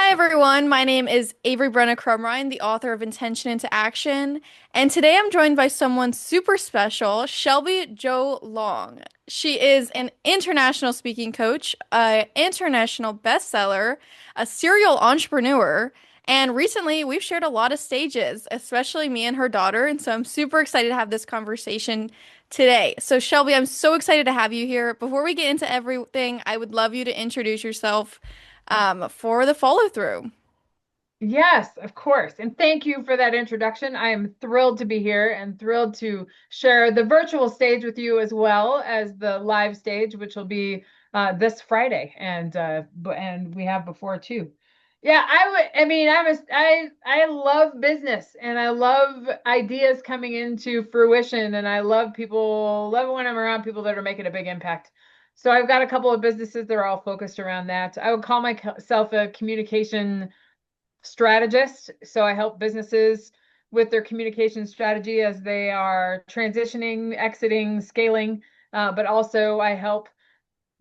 Hi everyone, my name is Avery Crumrine, the author of Intention into Action, and today I'm joined by someone super special, Shelby Jo Long. She is an international speaking coach, an international bestseller, a serial entrepreneur, and recently we've shared a lot of stages, especially me and her daughter, and so I'm super excited to have this conversation today. So Shelby, I'm so excited to have you here. Before we get into everything, I would love you to introduce yourself for the follow through. Yes, of course. And thank you for that introduction. I am thrilled to be here and thrilled to share the virtual stage with you as well as the live stage, which will be this Friday, and we have before too. Yeah, I would. I mean, I love business and I love ideas coming into fruition, and I love it when I'm around people that are making a big impact. So I've got a couple of businesses that are all focused around that. I would call myself a communication strategist. So I help businesses with their communication strategy as they are transitioning, exiting, scaling. But also, I help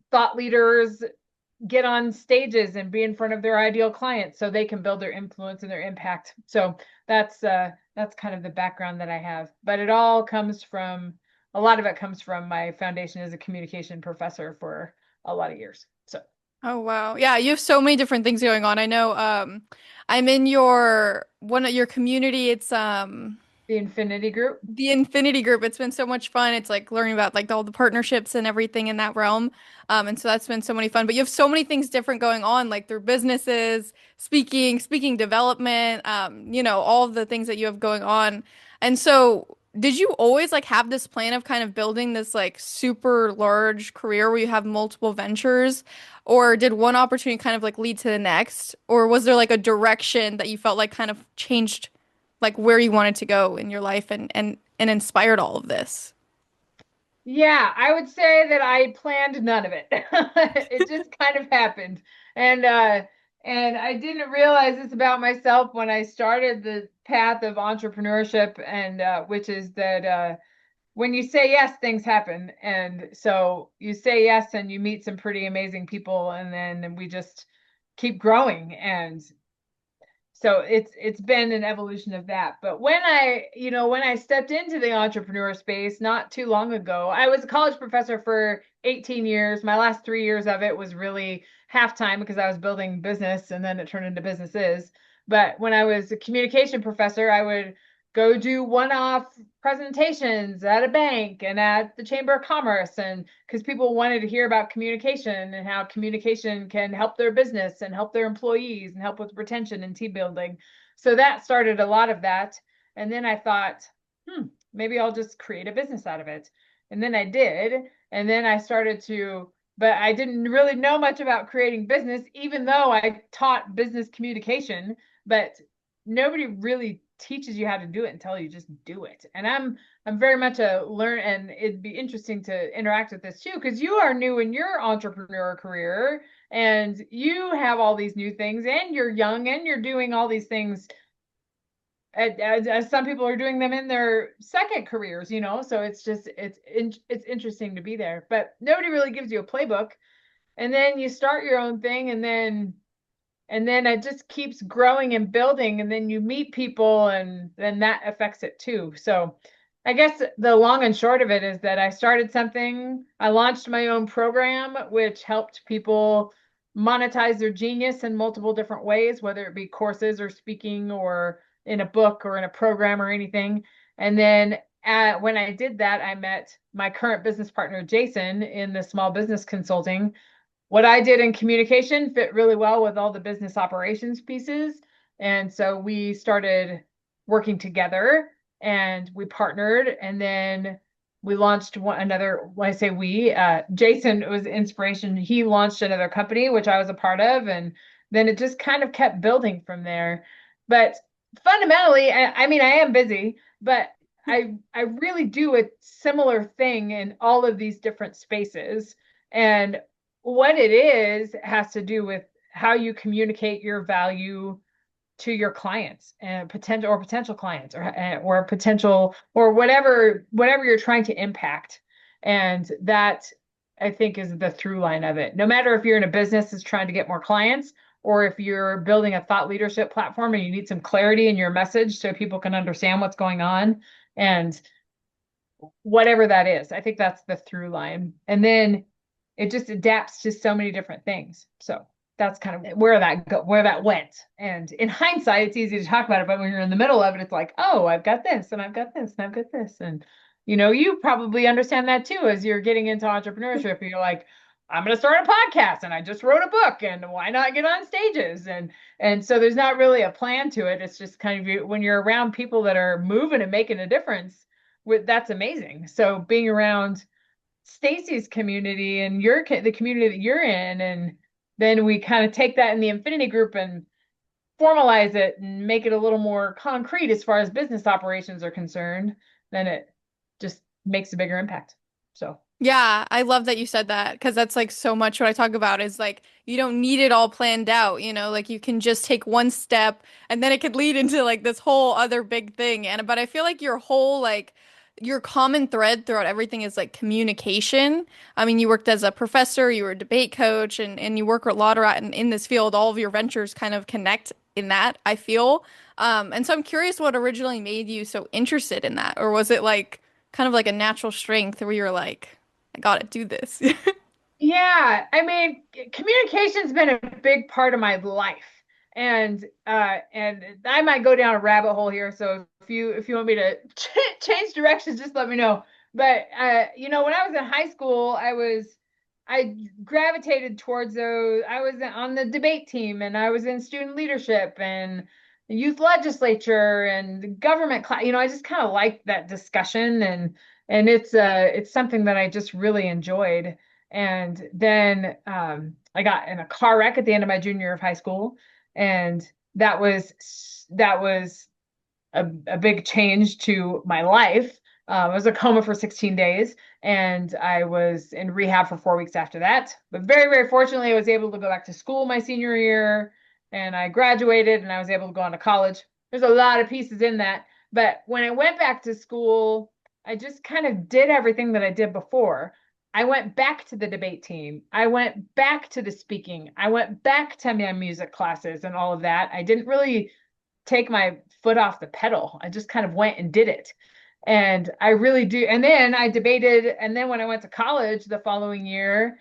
thought leaders get on stages and be in front of their ideal clients so they can build their influence and their impact. So that's kind of the background that I have. But it all comes from a lot of it comes from my foundation as a communication professor for a lot of years. So Oh wow. Yeah, you have so many different things going on. I know I'm in your one of your community. It's the Infinity Group. the Infinity Group. It's been so much fun. It's like learning about like all the partnerships and everything in that realm. And so that's been so many fun. But you have so many things different going on, like through businesses, speaking development, all of the things that you have going on. And so did you always like have this plan of kind of building this like super large career where you have multiple ventures? Or did one opportunity kind of like lead to the next? Or was there like a direction that you felt like kind of changed like where you wanted to go in your life and inspired all of this? Yeah, I would say that I planned none of it. It just kind of happened. And uh and I didn't realize this about myself when I started the path of entrepreneurship and which is that when you say yes, things happen. And so you say yes and you meet some pretty amazing people and then we just keep growing and so it's been an evolution of that. But when I stepped into the entrepreneur space not too long ago, I was a college professor for 18 years. My last 3 years of it was really half time because I was building business and then it turned into businesses. But when I was a communication professor, I would go do one-off presentations at a bank and at the Chamber of Commerce, and because people wanted to hear about communication and how communication can help their business and help their employees and help with retention and team building. So that started a lot of that. And then I thought, maybe I'll just create a business out of it. And then I did. And then I started to, but I didn't really know much about creating business, even though I taught business communication. But nobody really teaches you how to do it until you just do it. And I'm very much a learn, and it'd be interesting to interact with this too because you are new in your entrepreneur career and you have all these new things and you're young and you're doing all these things as some people are doing them in their second careers, so it's interesting to be there, but nobody really gives you a playbook. And then you start your own thing, and then it just keeps growing and building, and then you meet people and then that affects it too. So I guess the long and short of it is that I started something. I launched my own program which helped people monetize their genius in multiple different ways, whether it be courses or speaking or in a book or in a program or anything. And then when I did that, I met my current business partner Jason in the small business consulting. What I did in communication fit really well with all the business operations pieces. And so we started working together and we partnered, and then we launched another, when I say we, Jason was inspiration. He launched another company, which I was a part of. And then it just kind of kept building from there. But fundamentally, I mean, I am busy, but I really do a similar thing in all of these different spaces. And what it is has to do with how you communicate your value to your clients and potential clients or potential or whatever you're trying to impact. And that, I think, is the through line of it. No matter if you're in a business that's trying to get more clients or if you're building a thought leadership platform and you need some clarity in your message so people can understand what's going on, and whatever that is. I think that's the through line. And then it just adapts to so many different things. So that's kind of where that went. And in hindsight, it's easy to talk about it, but when you're in the middle of it, it's like, oh, I've got this and I've got this and I've got this. And you probably understand that too as you're getting into entrepreneurship. You're like, I'm going to start a podcast and I just wrote a book and why not get on stages? And so there's not really a plan to it. It's just kind of when you're around people that are moving and making a difference, that's amazing. So being around Stacy's community and the community that you're in, and then we kind of take that in the Infinity Group and formalize it and make it a little more concrete as far as business operations are concerned, then it just makes a bigger impact. So Yeah, I love that you said that because that's like so much what I talk about is like you don't need it all planned out, like you can just take one step and then it could lead into like this whole other big thing. And but I feel like your common thread throughout everything is like communication. I mean, you worked as a professor, you were a debate coach, and you work a lot around in this field. All of your ventures kind of connect in that, I feel. And so I'm curious what originally made you so interested in that, or was it like kind of like a natural strength where you're like I gotta do this. yeah, I mean, communication's been a big part of my life. And I might go down a rabbit hole here, so if you want me to change directions, just let me know. But when I was in high school, I gravitated towards those. I was on the debate team, and I was in student leadership and the youth legislature and government class. I just kind of liked that discussion, and it's something that I just really enjoyed. And then I got in a car wreck at the end of my junior year of high school, and that was a big change to my life. I was in a coma for 16 days, and I was in rehab for 4 weeks after that. But very, very fortunately, I was able to go back to school my senior year, and I graduated, and I was able to go on to college. There's a lot of pieces in that, but when I went back to school, I just kind of did everything that I did before. I went back to the debate team. I went back to the speaking. I went back to my music classes and all of that. I didn't really take my foot off the pedal. I just kind of went and did it. And I really do. And then I debated. And then when I went to college the following year,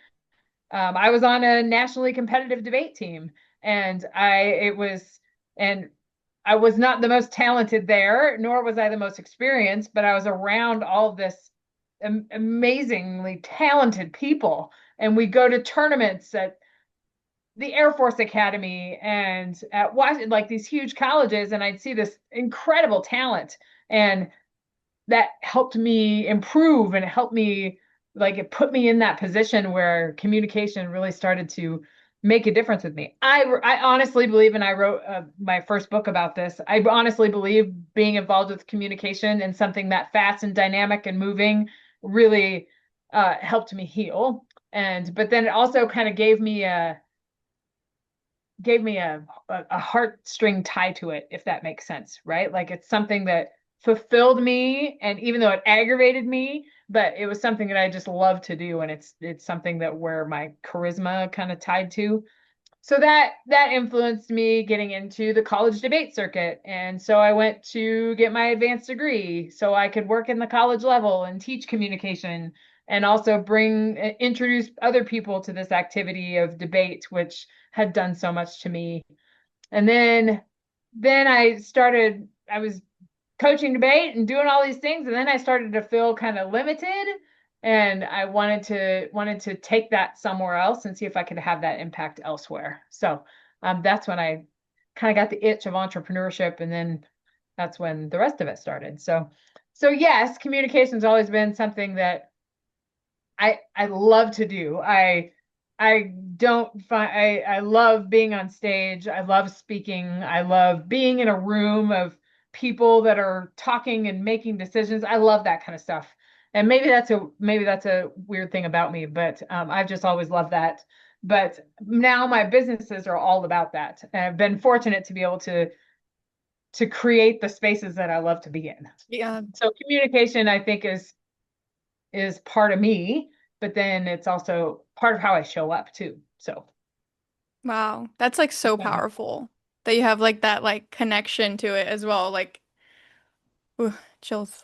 I was on a nationally competitive debate team. And and I was not the most talented there, nor was I the most experienced, but I was around all of this amazingly talented people. And we go to tournaments at the Air Force Academy and at Washington, like these huge colleges, and I'd see this incredible talent. And that helped me improve, and it helped me, like, it put me in that position where communication really started to make a difference with me. I honestly believe, and I wrote my first book about this, I honestly believe being involved with communication and something that fast and dynamic and moving really helped me heal. But then it also kind of gave me a heartstring tie to it, if that makes sense, right? Like it's something that fulfilled me, and even though it aggravated me, but it was something that I just love to do, and it's something that where my charisma kind of tied to. So that influenced me getting into the college debate circuit. And so I went to get my advanced degree so I could work in the college level and teach communication, and also introduce other people to this activity of debate, which had done so much to me. And then I was coaching debate and doing all these things, and then I started to feel kind of limited, and I wanted to take that somewhere else and see if I could have that impact elsewhere. So that's when I kind of got the itch of entrepreneurship, and then that's when the rest of it started. So yes, communication's always been something that I love to do. I don't find I love being on stage. I love speaking. I love being in a room of people that are talking and making decisions. I love that kind of stuff. And maybe that's a weird thing about me, but I've just always loved that. But now my businesses are all about that. And I've been fortunate to be able to create the spaces that I love to be in. Yeah. So communication, I think, is part of me, but then it's also part of how I show up too. So Wow. That's like so powerful that you have like that like connection to it as well. Like, ooh, chills.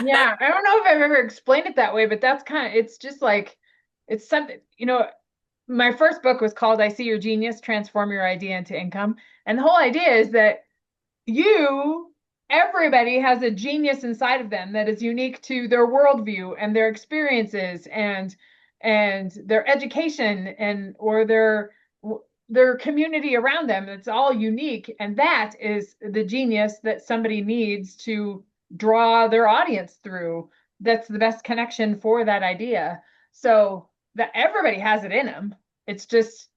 Yeah, I don't know if I've ever explained it that way, but that's kind of, it's just like, it's something, my first book was called I See Your Genius, Transform Your Idea into Income. And the whole idea is that you, everybody has a genius inside of them that is unique to their worldview and their experiences and their education and or their community around them. It's all unique, and that is the genius that somebody needs to draw their audience through. That's the best connection for that idea. So that everybody has it in them. It's just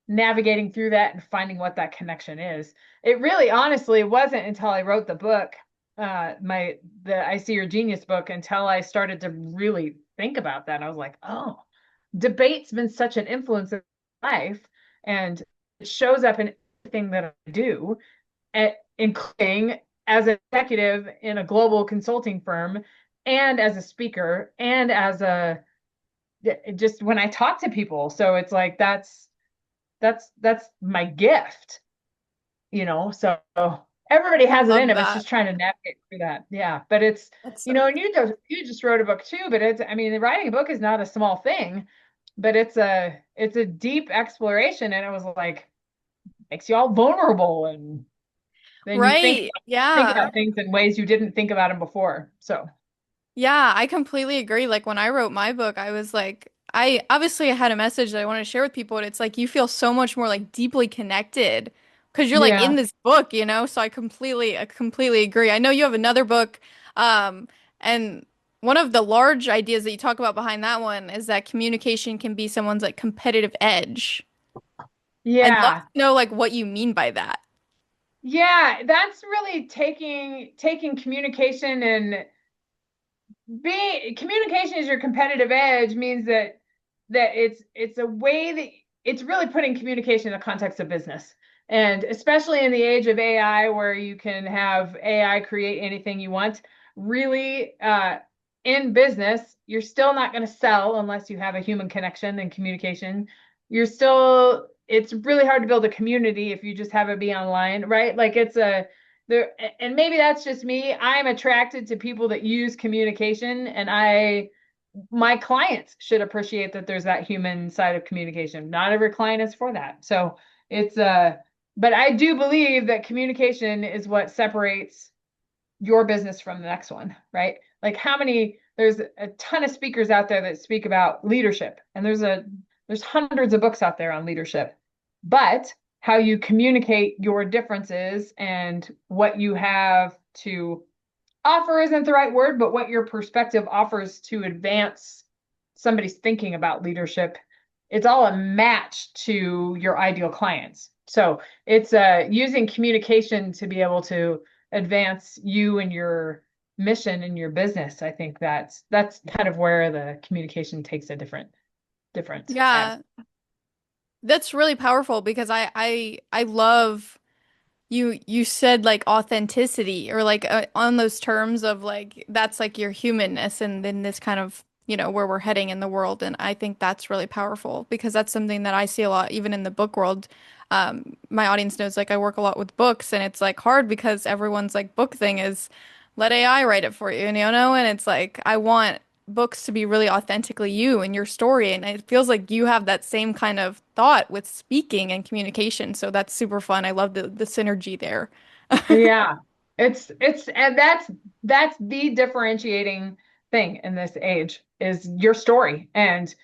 navigating through that and finding what that connection is. It really honestly wasn't until I wrote the book, the I See Your Genius book, until I started to really think about that. I was like, oh, debate's been such an influence in my life, and it shows up in everything that I do, including as an executive in a global consulting firm, and as a speaker, and as a just when I talk to people. So it's like that's my gift, so everybody I has it in love them. It's that. just trying to navigate through that. Yeah, but it's, That's so and you just wrote a book too, but it's, I mean, writing a book is not a small thing, but it's a deep exploration, and it was like makes you all vulnerable, and then you right. think Yeah. about things in ways you didn't think about them before. So Yeah, I completely agree. Like when I wrote my book, I was like, I obviously had a message that I wanted to share with people, and it's like you feel so much more like deeply connected because you're like yeah. in this book, you know? So I completely agree. I know you have another book, and one of the large ideas that you talk about behind that one is that communication can be someone's like competitive edge. I'd love Yeah. to know like what you mean by that. Yeah, that's really taking communication and being communication is your competitive edge means that it's a way that it's really putting communication in the context of business. And especially in the age of AI, where you can have AI create anything you want, really, in business, you're still not going to sell unless you have a human connection and communication. It's really hard to build a community if you just have it be online, right? Like it's a there, and maybe that's just me. I'm attracted to people that use communication, and my clients should appreciate that there's that human side of communication. Not every client is for that. So it's but I do believe that communication is what separates your business from the next one, right? Like there's a ton of speakers out there that speak about leadership, and there's hundreds of books out there on leadership. But how you communicate your differences and what you have to offer isn't the right word, but what your perspective offers to advance somebody's thinking about leadership, it's all a match to your ideal clients. So it's using communication to be able to advance you and your mission in your business. I think that's kind of where the communication takes a different avenue. Yeah, that's really powerful because I love you said like authenticity or like on those terms of like that's like your humanness and then this kind of where we're heading in the world, and I think that's really powerful because that's something that I see a lot even in the book world. My audience knows like I work a lot with books, and it's like hard because everyone's like book thing is let AI write it for you, and it's like I want books to be really authentically you and your story, and it feels like you have that same kind of thought with speaking and communication, so that's super fun. I love the synergy there. Yeah. And that's the differentiating thing in this age is your story and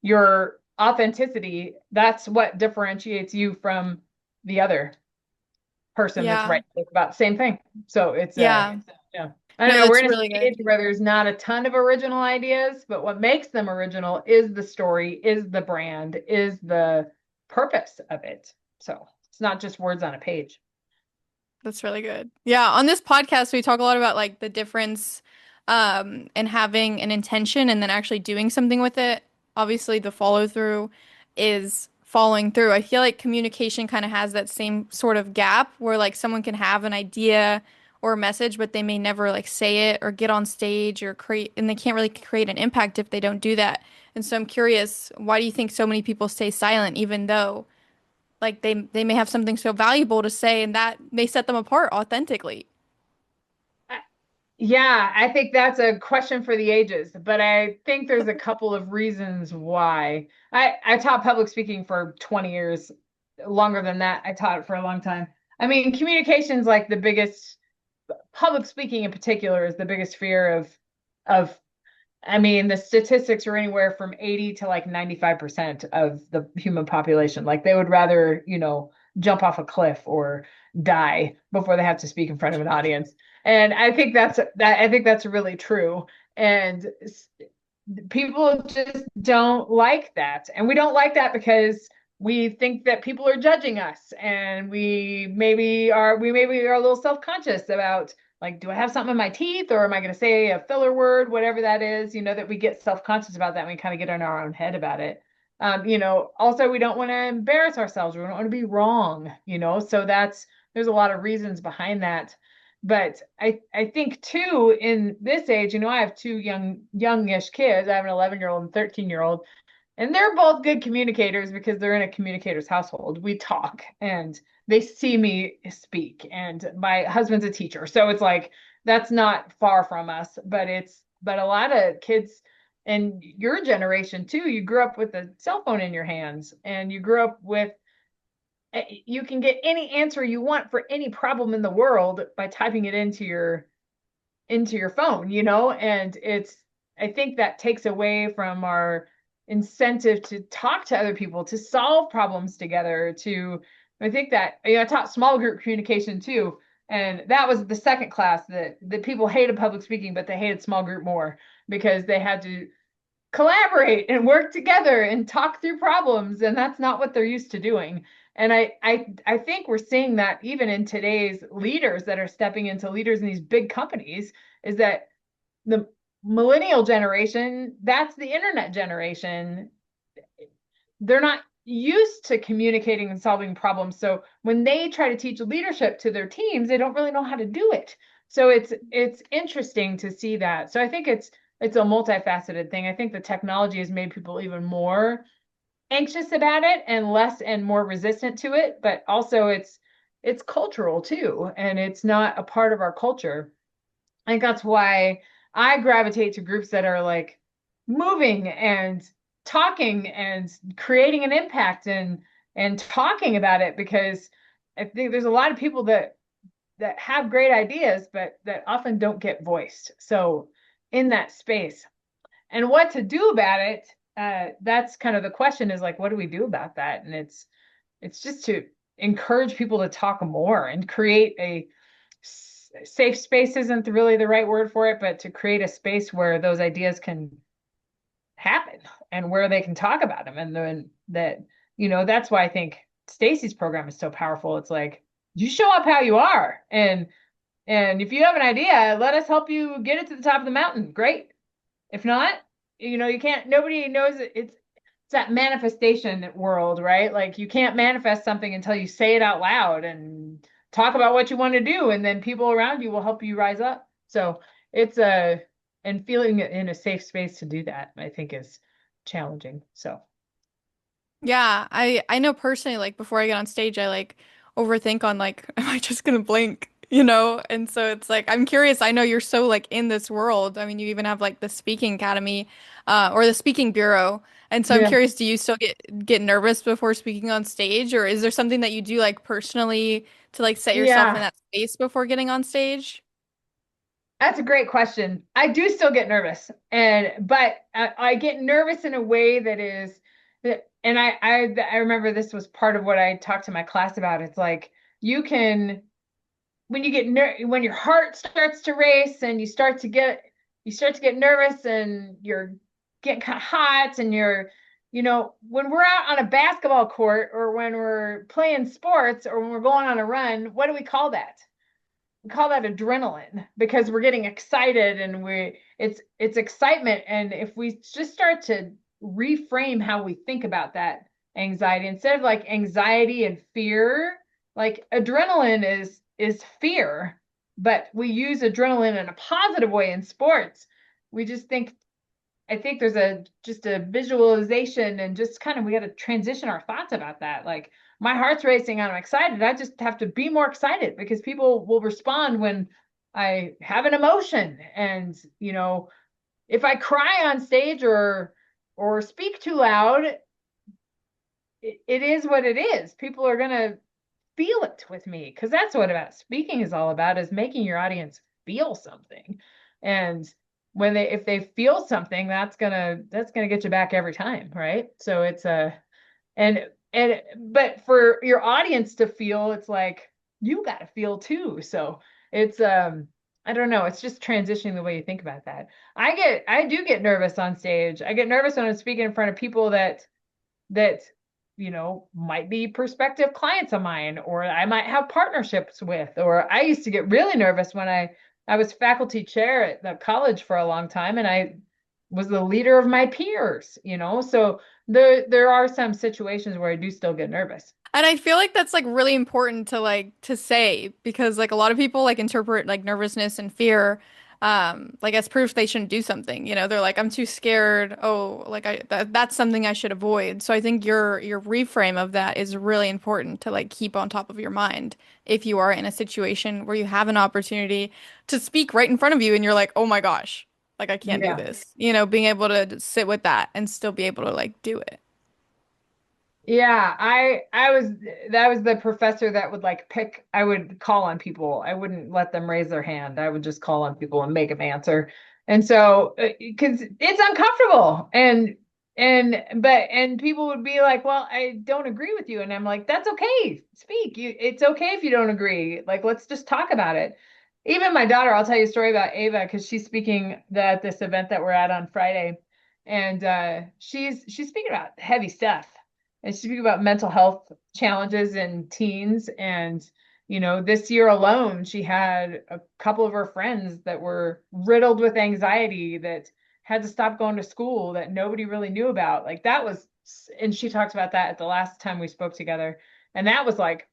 your authenticity. That's what differentiates you from the other person that's Yeah. writing a book about the same thing. So Yeah. yeah. I don't No, know, we're it's in a really stage good. where there's not a ton of original ideas, but what makes them original is the story, is the brand, is the purpose of it. So it's not just words on a page. That's really good. Yeah, on this podcast we talk a lot about like the difference in having an intention and then actually doing something with it. Obviously, the follow through is following through. I feel like communication kind of has that same sort of gap where like someone can have an idea or a message, but they may never like say it or get on stage or create, and they can't really create an impact if they don't do that. And so I'm curious, why do you think so many people stay silent even though like they may have something so valuable to say and that may set them apart authentically. Yeah, I think that's a question for the ages, but I think there's a couple of reasons why. I taught public speaking for 20 years, longer than that. I taught it for a long time. I mean, communication's like the biggest, public speaking in particular is the biggest fear of I mean, the statistics are anywhere from 80 to like 95% of the human population. Like they would rather, jump off a cliff or die before they have to speak in front of an audience. And I think that's really true. And people just don't like that. And we don't like that because we think that people are judging us and we maybe are a little self-conscious about like, do I have something in my teeth or am I going to say a filler word, whatever that is, that we get self-conscious about that and we kind of get in our own head about it. Also we don't want to embarrass ourselves. We don't want to be wrong, so there's a lot of reasons behind that. But I think too, in this age, I have two youngish kids. I have an 11-year-old and 13-year-old, and they're both good communicators because they're in a communicator's household. We talk and they see me speak, and my husband's a teacher. So it's like that's not far from us, but a lot of kids and your generation too, you grew up with a cell phone in your hands and you grew up with you can get any answer you want for any problem in the world by typing it into your phone, and I think that takes away from our incentive to talk to other people, to solve problems together, I think that, I taught small group communication too. And that was the second class that people hated public speaking, but they hated small group more because they had to collaborate and work together and talk through problems, and that's not what they're used to doing. And I think we're seeing that even in today's leaders that are stepping into leaders in these big companies, is that the millennial generation, that's the internet generation, they're not used to communicating and solving problems. So when they try to teach leadership to their teams, they don't really know how to do it. So it's interesting to see that. So I think it's a multifaceted thing. I think the technology has made people even more anxious about it and less and more resistant to it, but also it's cultural too, and it's not a part of our culture. I think that's why I gravitate to groups that are like moving and talking and creating an impact and talking about it, because I think there's a lot of people that have great ideas but that often don't get voiced. So in that space, and what to do about it, that's kind of the question, is like, what do we do about that? And it's just to encourage people to talk more and create a safe space, isn't really the right word for it, but to create a space where those ideas can happen and where they can talk about them. And then that, that's why I think Stacy's program is so powerful. It's like, you show up how you are, and if you have an idea, let us help you get it to the top of the mountain. Great. If not, you can't, nobody knows it. It's that manifestation world, right? Like you can't manifest something until you say it out loud and talk about what you want to do, and then people around you will help you rise up. So it's and feeling in a safe space to do that, I think is challenging. So Yeah, I know personally, like before I get on stage, I like overthink on like, am I just gonna blink, you know? And so it's like I'm curious. I know you're so like in this world. I mean, you even have like the speaking academy, or the speaking bureau. And so I'm yeah. curious, do you still get nervous before speaking on stage, or is there something that you do like personally to like set yourself in Yeah, that space before getting on stage? that's a great question. I do still get nervous, but I get nervous in a way that is that, and I remember this was part of what I talked to my class about. It's like you can, when your heart starts to race and you start to get nervous and you're getting kind of hot, and when we're out on a basketball court or when we're playing sports or when we're going on a run, what do we call that? We call that adrenaline, because we're getting excited, and it's excitement. And if we just start to reframe how we think about that anxiety, instead of like anxiety and fear, like adrenaline is fear, but we use adrenaline in a positive way in sports. We just think I think there's just a visualization, and just kind of we got to transition our thoughts about that. Like, my heart's racing and I'm excited. I just have to be more excited because people will respond when I have an emotion. And, if I cry on stage or speak too loud, it is what it is. People are going to feel it with me because that's what about speaking is all about, is making your audience feel something. And if they feel something, that's gonna get you back every time, right? So it's a and but for your audience to feel, it's like you got to feel too. So it's I don't know, it's just transitioning the way you think about that. I do get nervous on stage. I get nervous when I'm speaking in front of people that might be prospective clients of mine, or I might have partnerships with. Or I used to get really nervous when I was faculty chair at the college for a long time, and I was the leader of my peers. So there are some situations where I do still get nervous. And I feel like that's like really important to to say because like a lot of people like interpret like nervousness and fear like as proof they shouldn't do something. You know, they're like I'm too scared. Oh, like that's something I should avoid. So I think your reframe of that is really important to like keep on top of your mind if you are in a situation where you have an opportunity to speak right in front of you and you're like, "Oh my gosh, like I can't do Yeah. this." You know, being able to sit with that and still be able to like do it. Yeah, I was that was the professor that would like pick. I would call on people. I wouldn't let them raise their hand. I would just call on people and make them answer. And so because it's uncomfortable and people would be like, "Well, I don't agree with you." And I'm like, "That's okay. Speak. It's okay if you don't agree. Like let's just talk about it." Even my daughter, I'll tell you a story about Ava because she's speaking at this event that we're at on Friday. And she's speaking about heavy stuff, and she speaks about mental health challenges in teens. And, this year alone, she had a couple of her friends that were riddled with anxiety that had to stop going to school that nobody really knew about. Like that was, and she talked about that at the last time we spoke together. And that was like,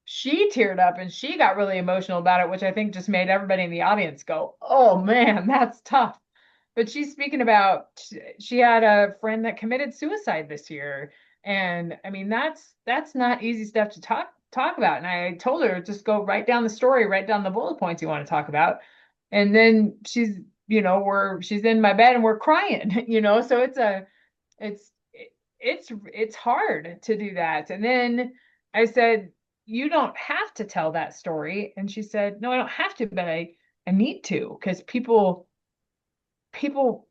she teared up and she got really emotional about it, which I think just made everybody in the audience go, oh man, that's tough. But she's speaking about she had a friend that committed suicide this year. And I mean that's not easy stuff to talk about. And I told her just go write down the story, write down the bullet points you want to talk about. And then she's in my bed and we're crying. So it's it's hard to do that. And then I said, you don't have to tell that story. And she said, no, I don't have to, but I need to, because people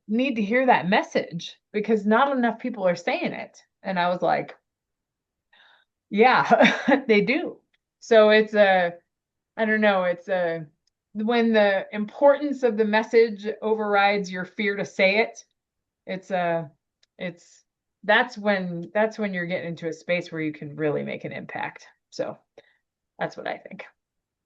need to hear that message because not enough people are saying it. And I was like, yeah, they do. So it's I don't know, it's when the importance of the message overrides your fear to say it, it's it's that's when you're getting into a space where you can really make an impact. So that's what I think.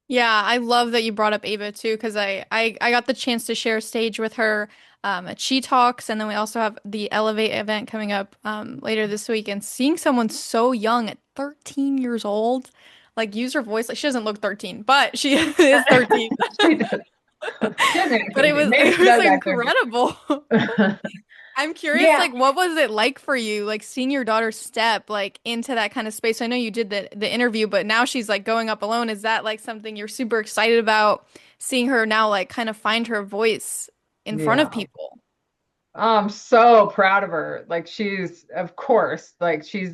Yeah, I love that you brought up Ava too, because I got the chance to share stage with her at She Talks, and then we also have the Elevate event coming up later this week. And seeing someone so young at 13 years old, like use her voice, like she doesn't look 13, but she is 13. She does. She doesn't act But 13. Maybe it she was does act 13. incredible. I'm curious, Yeah. like, what was it like for you, like, seeing your daughter step, like, into that kind of space? I know you did the interview, but now she's like going up alone. Is that like something you're super excited about, seeing her now, like, kind of find her voice in front of Yeah. people? I'm so proud of her. Like of course, like she's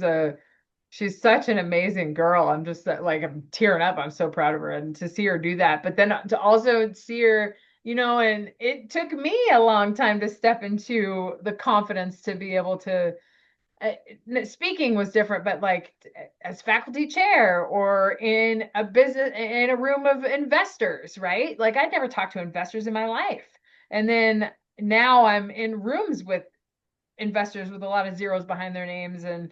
such an amazing girl. I'm just like I'm tearing up. I'm so proud of her, and to see her do that. But then to also see her, and it took me a long time to step into the confidence to be able to uh, speaking was different, but like as faculty chair or in a business in a room of investors, right? Like I'd never talked to investors in my life. And then now I'm in rooms with investors with a lot of zeros behind their names, and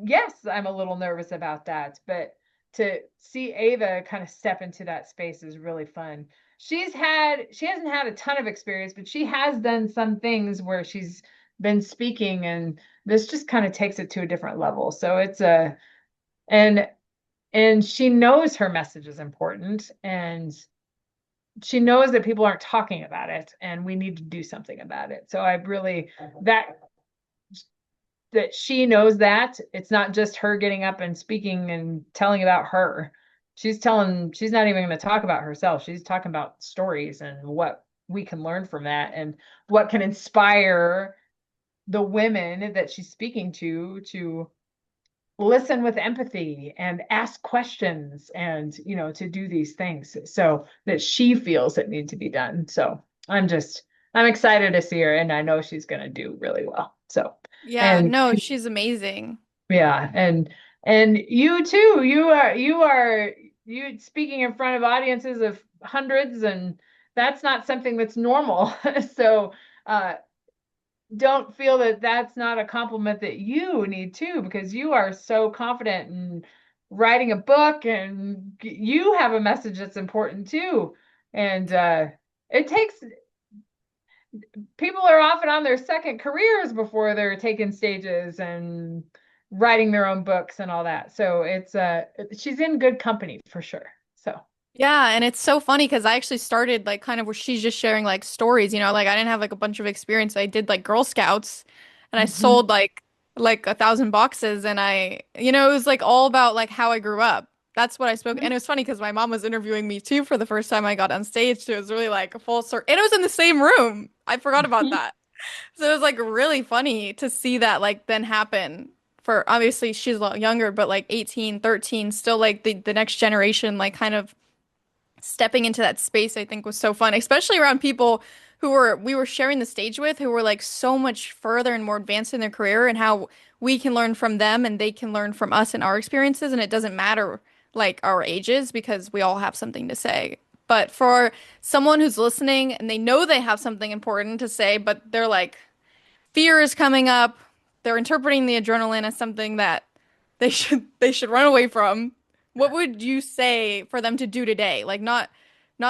yes, I'm a little nervous about that, but to see Ava kind of step into that space is really fun. She hasn't had a ton of experience, but she has done some things where she's been speaking, and this just kind of takes it to a different level. So it's a and and she knows her message is important, and she knows that people aren't talking about it and we need to do something about it. So I really that that she knows that it's not just her getting up and speaking and telling about her. She's not even going to talk about herself. She's talking about stories and what we can learn from that and what can inspire the women that she's speaking to listen with empathy and ask questions and, to do these things so that she feels it need to be done. So I'm excited to see her and I know she's going to do really well. So, Yeah, and no, she's amazing. yeah, and you too, you speaking in front of audiences of hundreds, and that's not something that's normal. So, uh, don't feel that that's not a compliment that you need too, because you are so confident in writing a book and you have a message that's important too. And it takes people are often on their second careers before they're taking stages and writing their own books and all that. So it's she's in good company for sure. So Yeah, and it's so funny because I actually started like kind of where she's just sharing like stories, like I didn't have like a bunch of experience. I did like Girl Scouts and I mhm. sold like 1,000 boxes and it was like all about like how I grew up. That's what I spoke. And it was funny because my mom was interviewing me too for the first time I got on stage. So it was really like a full circle. And it was in the same room. I forgot about that. So it was like really funny to see that like then happen for obviously she's a lot younger, but like 18, 13, still like the next generation, like kind of stepping into that space I think was so fun, especially around people we were sharing the stage with who were like so much further and more advanced in their career and how we can learn from them and they can learn from us and our experiences and it doesn't matter like our ages because we all have something to say. But for someone who's listening and they know they have something important to say, but they're like fear is coming up, they're interpreting the adrenaline as something that they should run away from. What would you say for them to do today? Like not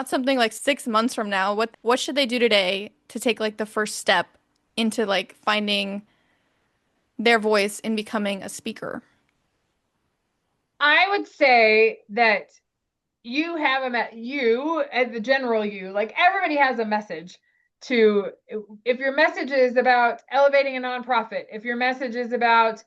something like 6 months from now. What should they do today to take like the first step into like finding their voice and becoming a speaker? I would say that you have you as the general you, like everybody has a message to, if your message is about elevating a nonprofit, if your message is about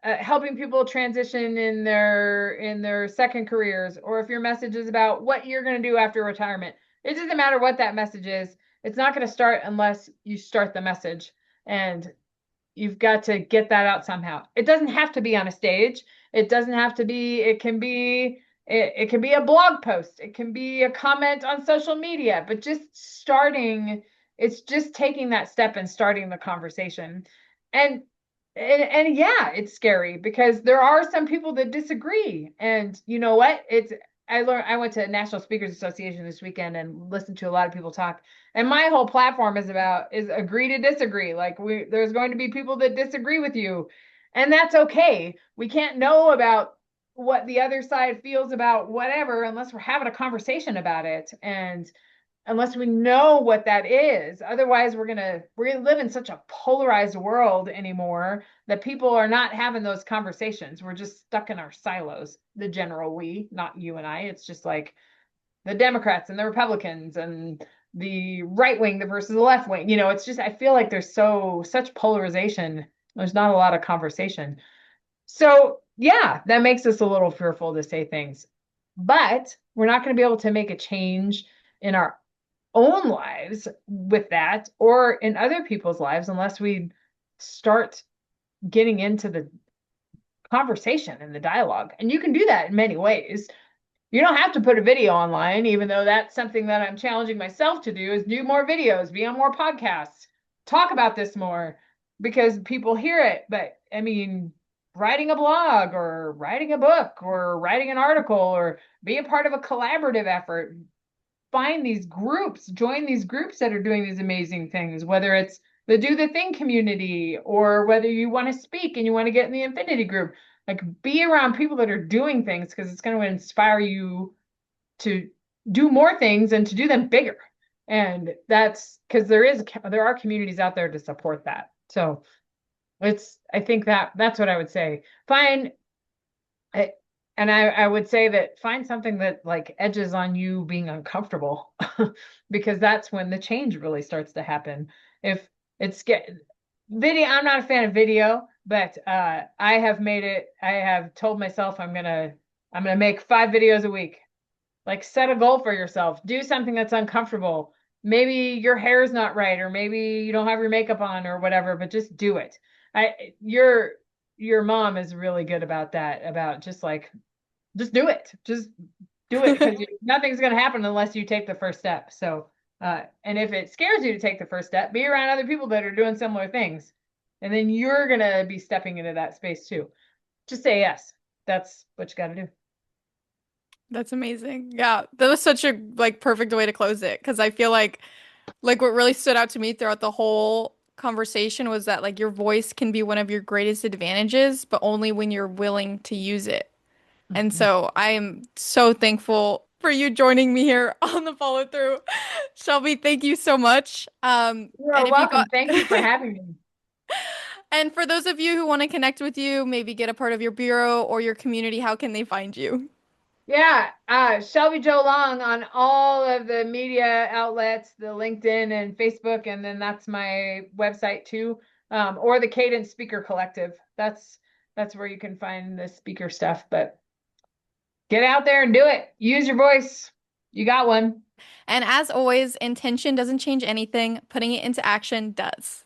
helping people transition in their second careers, or if your message is about what you're going to do after retirement, it doesn't matter what that message is. It's not going to start unless you start the message, and you've got to get that out somehow. It doesn't have to be on a stage. It doesn't have to be. It can be a blog post. It can be a comment on social media. But just starting, it's just taking that step and starting the conversation. And and yeah, it's scary because there are some people that disagree. And you know what? I went to National Speakers Association this weekend and listened to a lot of people talk. And my whole platform is agree to disagree. Like there's going to be people that disagree with you. And that's okay. We can't know about what the other side feels about whatever unless we're having a conversation about it. And unless we know what that is. Otherwise, we're gonna live in such a polarized world anymore that people are not having those conversations. We're just stuck in our silos. The general we, not you and I. It's just like the Democrats and the Republicans and the right wing versus the left wing. It's just I feel like there's such polarization. There's not a lot of conversation. So yeah, that makes us a little fearful to say things. But we're not going to be able to make a change in our own lives with that or in other people's lives unless we start getting into the conversation and the dialogue. And you can do that in many ways. You don't have to put a video online, even though that's something that I'm challenging myself to do is do more videos, be on more podcasts, talk about this more because people hear it. But I mean, writing a blog or writing a book or writing an article or be a part of a collaborative effort, find these groups, join these groups that are doing these amazing things, whether it's the Do the Thing community or whether you want to speak and you want to get in the Infinity group. Like be around people that are doing things because it's going to inspire you to do more things and to do them bigger. And that's because there are communities out there to support that. So I think that's what I would say. Find I, and I would say that find something that like edges on you being uncomfortable because that's when the change really starts to happen. If it's get video, I'm not a fan of video. But I have made it. I have told myself I'm gonna make 5 videos a week. Like set a goal for yourself. Do something that's uncomfortable. Maybe your hair's not right, or maybe you don't have your makeup on or whatever, but just do it. I your mom is really good about that, about just like just do it. Just do it because nothing's gonna happen unless you take the first step. So and if it scares you to take the first step, be around other people that are doing similar things. And then you're gonna be stepping into that space too. Just say yes. That's what you gotta do. That's amazing. Yeah, that was such a like perfect way to close it because I feel like what really stood out to me throughout the whole conversation was that like your voice can be one of your greatest advantages, but only when you're willing to use it. And Mhm. so I am so thankful for you joining me here on the follow through. Shelby, thank you so much. You And are if you got welcome. Thank you for having me. and for those of you who want to connect with you, maybe get a part of your bureau or your community, how can they find you? Yeah, Shelby Jo Long on all of the media outlets, the LinkedIn and Facebook, and then that's my website too, or the Cadence Speaker Collective. That's where you can find the speaker stuff. But get out there and do it. Use your voice. You got one. And as always, intention doesn't change anything, putting it into action does.